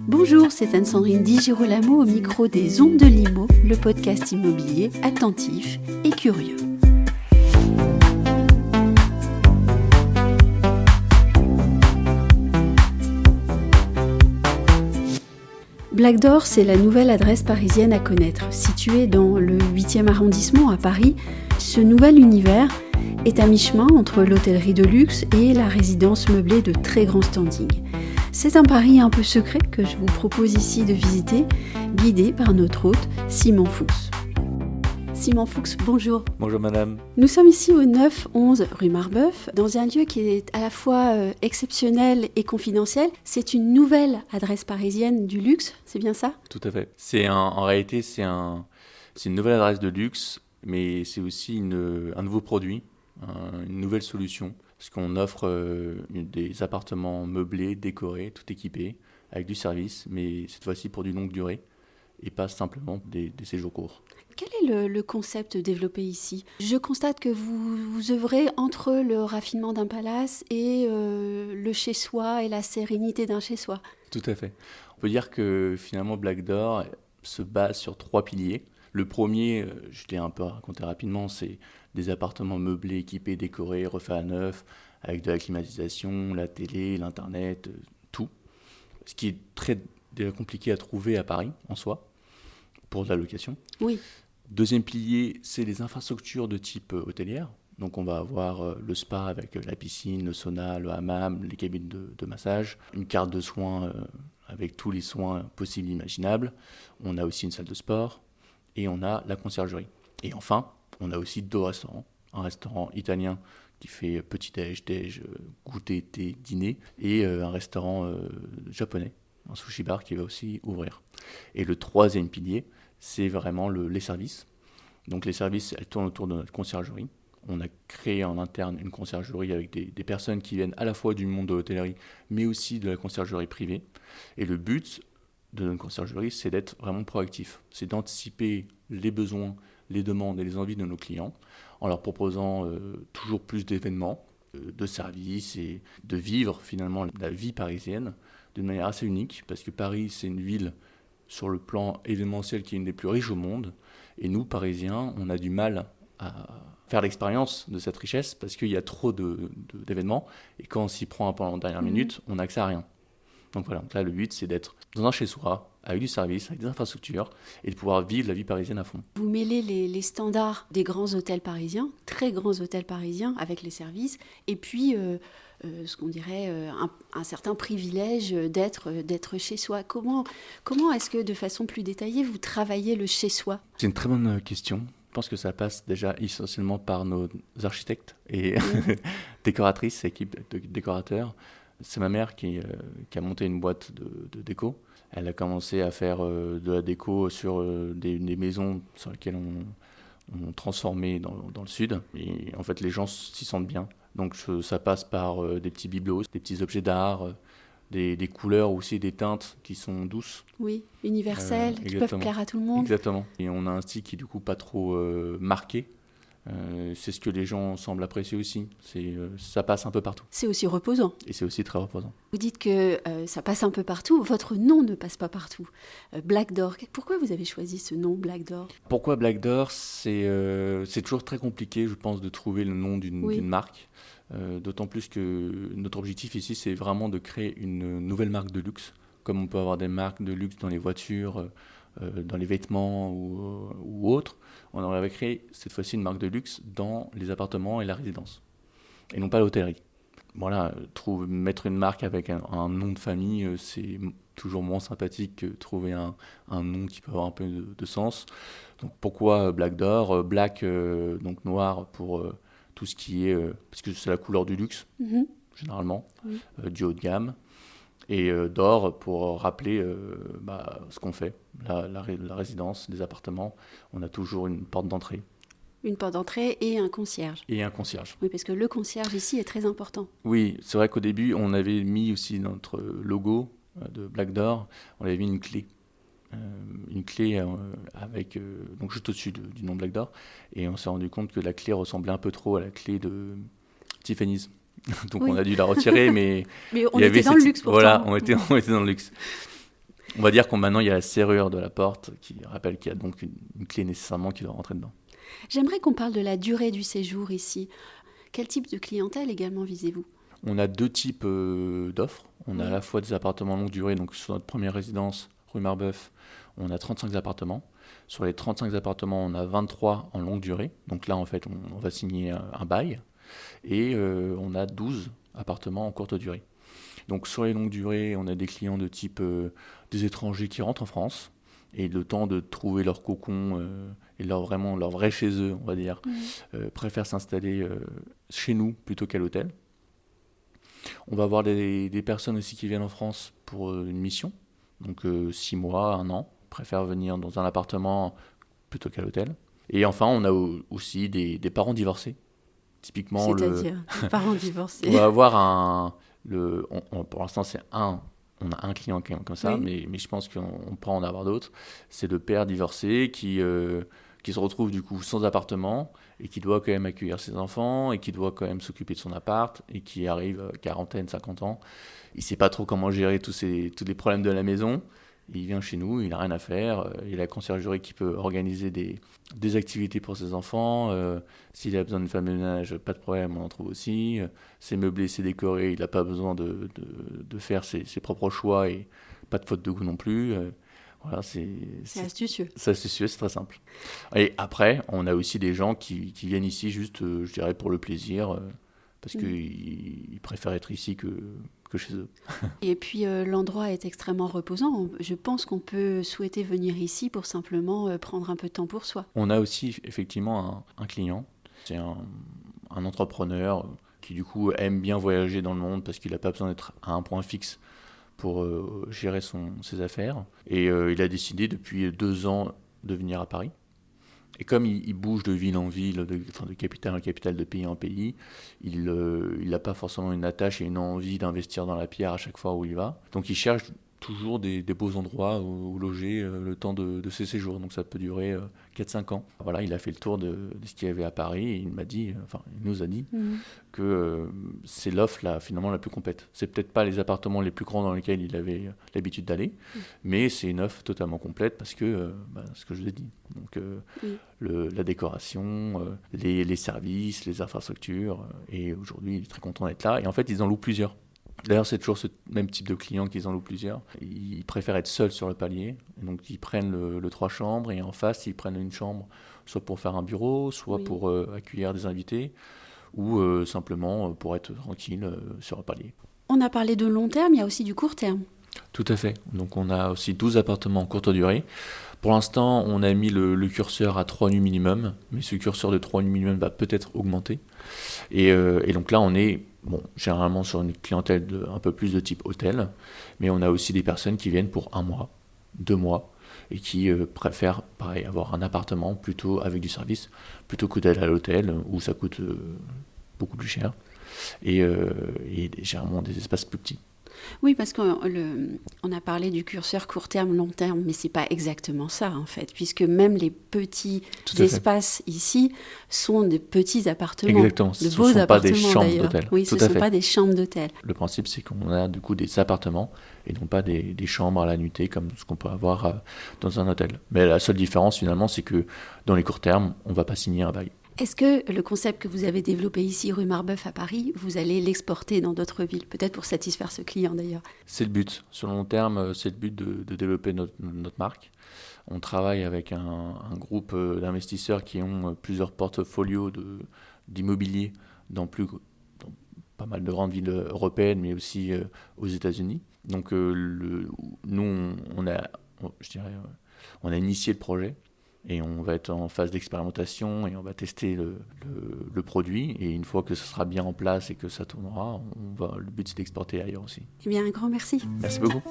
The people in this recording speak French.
Bonjour, c'est Anne-Sandrine Di Girolamo au micro des Ondes de l'Imo, le podcast immobilier attentif et curieux. Black Door, c'est la nouvelle adresse parisienne à connaître. Située dans le 8e arrondissement à Paris, ce nouvel univers est à mi-chemin entre l'hôtellerie de luxe et la résidence meublée de très grand standing. C'est un pari un peu secret que je vous propose ici de visiter, guidé par notre hôte Simon Fuchs. Simon Fuchs, bonjour. Bonjour madame. Nous sommes ici au 9-11 rue Marbeuf, dans un lieu qui est à la fois exceptionnel et confidentiel. C'est une nouvelle adresse parisienne du luxe, c'est bien ça ? Tout à fait. En réalité, c'est une nouvelle adresse de luxe, mais c'est aussi un nouveau produit, une nouvelle solution. Parce qu'on offre des appartements meublés, décorés, tout équipés, avec du service, mais cette fois-ci pour du longue durée, et pas simplement des séjours courts. Quel est le concept développé ici ? Je constate que vous œuvrez entre le raffinement d'un palace et le chez-soi et la sérénité d'un chez-soi. Tout à fait. On peut dire que finalement Black Door se base sur 3 piliers. Le premier, je l'ai un peu raconté rapidement, c'est des appartements meublés, équipés, décorés, refaits à neuf, avec de la climatisation, la télé, l'internet, tout. Ce qui est très déjà compliqué à trouver à Paris en soi, pour de la location. Oui. Deuxième pilier, c'est les infrastructures de type hôtelière. Donc on va avoir le spa avec la piscine, le sauna, le hammam, les cabines de massage, une carte de soins avec tous les soins possibles et imaginables. On a aussi une salle de sport et on a la conciergerie. Et enfin, on a aussi 2 restaurants. Un restaurant italien qui fait petit-déj, goûter, thé, dîner, et un restaurant japonais, un sushi bar qui va aussi ouvrir. Et le 3e pilier, c'est vraiment les services. Donc les services, elles tournent autour de notre conciergerie. On a créé en interne une conciergerie avec des personnes qui viennent à la fois du monde de l'hôtellerie, mais aussi de la conciergerie privée. Et le but de notre conciergerie, c'est d'être vraiment proactif. C'est d'anticiper les besoins, les demandes et les envies de nos clients en leur proposant toujours plus d'événements, de services et de vivre finalement la vie parisienne d'une manière assez unique, parce que Paris, c'est une ville sur le plan événementiel qui est une des plus riches au monde. Et nous, Parisiens, on a du mal à faire l'expérience de cette richesse parce qu'il y a trop d'événements. Et quand on s'y prend un peu en dernière minute, on n'a accès à rien. Donc voilà, là, le but, c'est d'être dans un chez-soi, avec du service, avec des infrastructures, et de pouvoir vivre la vie parisienne à fond. Vous mêlez les standards des grands hôtels parisiens, très grands hôtels parisiens, avec les services, et puis ce qu'on dirait un certain privilège d'être chez soi. Comment est-ce que, de façon plus détaillée, vous travaillez le chez-soi ? C'est une très bonne question. Je pense que ça passe déjà essentiellement par nos architectes et décoratrices, équipe de décorateurs. C'est ma mère qui a monté une boîte de déco. Elle a commencé à faire de la déco sur des maisons sur lesquelles on transformait dans le sud. Et en fait, les gens s'y sentent bien. Donc ça passe par des petits bibelots, des petits objets d'art, des couleurs aussi, des teintes qui sont douces. Oui, universelles, qui peuvent plaire à tout le monde. Exactement. Et on a un style qui est du coup pas trop marqué. C'est ce que les gens semblent apprécier aussi. Ça passe un peu partout. C'est aussi reposant. Et c'est aussi très reposant. Vous dites que ça passe un peu partout. Votre nom ne passe pas partout. Black Door. Pourquoi vous avez choisi ce nom, Black Door ? Pourquoi Black Door ? C'est toujours très compliqué, je pense, de trouver le nom d'une marque. D'autant plus que notre objectif ici, c'est vraiment de créer une nouvelle marque de luxe. Comme on peut avoir des marques de luxe dans les voitures, dans les vêtements ou autres, on aurait créé cette fois-ci une marque de luxe dans les appartements et la résidence, et non pas l'hôtellerie. Voilà, mettre une marque avec un nom de famille, c'est toujours moins sympathique que trouver un nom qui peut avoir un peu de sens. Donc pourquoi Black Door ? Black, donc noir pour tout ce qui est... parce que c'est la couleur du luxe, généralement, du haut de gamme. Et d'or pour rappeler ce qu'on fait, la résidence, les appartements. On a toujours une porte d'entrée. Une porte d'entrée et un concierge. Et un concierge. Oui, parce que le concierge ici est très important. Oui, c'est vrai qu'au début, on avait mis aussi notre logo de Black Door, on avait mis une clé. Avec donc juste au-dessus du nom Black Door. Et on s'est rendu compte que la clé ressemblait un peu trop à la clé de Tiffany's. Donc on a dû la retirer, mais on était dans le luxe pourtant. Voilà, on était dans le luxe. On va dire qu'on maintenant, il y a la serrure de la porte qui rappelle qu'il y a donc une clé nécessairement qui doit rentrer dedans. J'aimerais qu'on parle de la durée du séjour ici. Quel type de clientèle également visez-vous ? On a 2 types d'offres. On a à la fois des appartements longue durée, donc sur notre première résidence, rue Marbeuf, on a 35 appartements. Sur les 35 appartements, on a 23 en longue durée. Donc là, en fait, on va signer un bail. Et on a 12 appartements en courte durée. Donc sur les longues durées, on a des clients de type des étrangers qui rentrent en France. Et le temps de trouver leur cocon et leur vrai chez eux, on va dire, préfèrent s'installer chez nous plutôt qu'à l'hôtel. On va avoir des personnes aussi qui viennent en France pour une mission, donc 6 mois, 1 an, préfèrent venir dans un appartement plutôt qu'à l'hôtel. Et enfin, on a aussi des parents divorcés. Typiquement, c'est-à-dire des parents divorcés. On va avoir pour l'instant, on a un client comme ça, oui. mais je pense qu'on peut en avoir d'autres. C'est le père divorcé qui se retrouve du coup sans appartement et qui doit quand même accueillir ses enfants et qui doit quand même s'occuper de son appart et qui arrive à quarantaine, 50 ans. Il ne sait pas trop comment gérer tous les problèmes de la maison. Il vient chez nous, il n'a rien à faire. Il y a la conciergerie qui peut organiser des activités pour ses enfants. S'il a besoin d'une femme de ménage, pas de problème, on en trouve aussi. C'est meublé, c'est décoré, il n'a pas besoin de faire ses propres choix et pas de faute de goût non plus. Voilà, c'est astucieux. C'est astucieux, c'est très simple. Et après, on a aussi des gens qui viennent ici juste, je dirais, pour le plaisir, parce qu'ils préfèrent être ici que chez eux. Et puis l'endroit est extrêmement reposant. Je pense qu'on peut souhaiter venir ici pour simplement prendre un peu de temps pour soi. On a aussi effectivement un client, c'est un entrepreneur qui du coup aime bien voyager dans le monde parce qu'il n'a pas besoin d'être à un point fixe pour gérer ses affaires. Et il a décidé depuis 2 ans de venir à Paris. Et comme il bouge de ville en ville, de capitale en capitale, de pays en pays, il n'a pas forcément une attache et une envie d'investir dans la pierre à chaque fois où il va. Donc il cherche toujours des beaux endroits où loger le temps de ses séjours. Donc ça peut durer 4-5 ans. Voilà, il a fait le tour de ce qu'il y avait à Paris et il nous a dit que c'est l'offre finalement la plus complète. C'est peut-être pas les appartements les plus grands dans lesquels il avait l'habitude d'aller, mais c'est une offre totalement complète parce que, ce que je vous ai dit. Donc la décoration, les services, les infrastructures. Et aujourd'hui, il est très content d'être là. Et en fait, ils en louent plusieurs. D'ailleurs, c'est toujours ce même type de clients qu'ils en louent plusieurs. Ils préfèrent être seuls sur le palier. Et donc, ils prennent le 3 chambres et en face, ils prennent une chambre, soit pour faire un bureau, soit pour accueillir des invités, ou simplement pour être tranquille sur le palier. On a parlé de long terme, il y a aussi du court terme. Tout à fait. Donc, on a aussi 12 appartements en courte durée. Pour l'instant, on a mis le curseur à 3 nuits minimum, mais ce curseur de 3 nuits minimum va peut-être augmenter. Et donc là, on est généralement sur une clientèle un peu plus de type hôtel, mais on a aussi des personnes qui viennent pour 1 mois, 2 mois, et qui préfèrent, pareil, avoir un appartement plutôt avec du service, plutôt que d'aller à l'hôtel, où ça coûte beaucoup plus cher, et généralement des espaces plus petits. Oui, parce qu'on a parlé du curseur court terme, long terme, mais c'est pas exactement ça en fait, puisque même les petits espaces ici sont des petits appartements. Exactement, ce ne sont pas des chambres d'hôtel. Oui, ce ne sont pas des chambres d'hôtel. Le principe, c'est qu'on a du coup des appartements et non pas des chambres à la nuitée comme ce qu'on peut avoir dans un hôtel. Mais la seule différence finalement, c'est que dans les courts termes, on ne va pas signer un bail. Est-ce que le concept que vous avez développé ici, rue Marbeuf à Paris, vous allez l'exporter dans d'autres villes, peut-être pour satisfaire ce client d'ailleurs? C'est le but. Sur le long terme, c'est le but de développer notre marque. On travaille avec un groupe d'investisseurs qui ont plusieurs portfolios d'immobilier dans pas mal de grandes villes européennes, mais aussi aux États-Unis. Donc nous, on a initié le projet. Et on va être en phase d'expérimentation et on va tester le produit. Et une fois que ce sera bien en place et que ça tournera, le but c'est d'exporter ailleurs aussi. Eh bien, un grand merci. Merci beaucoup.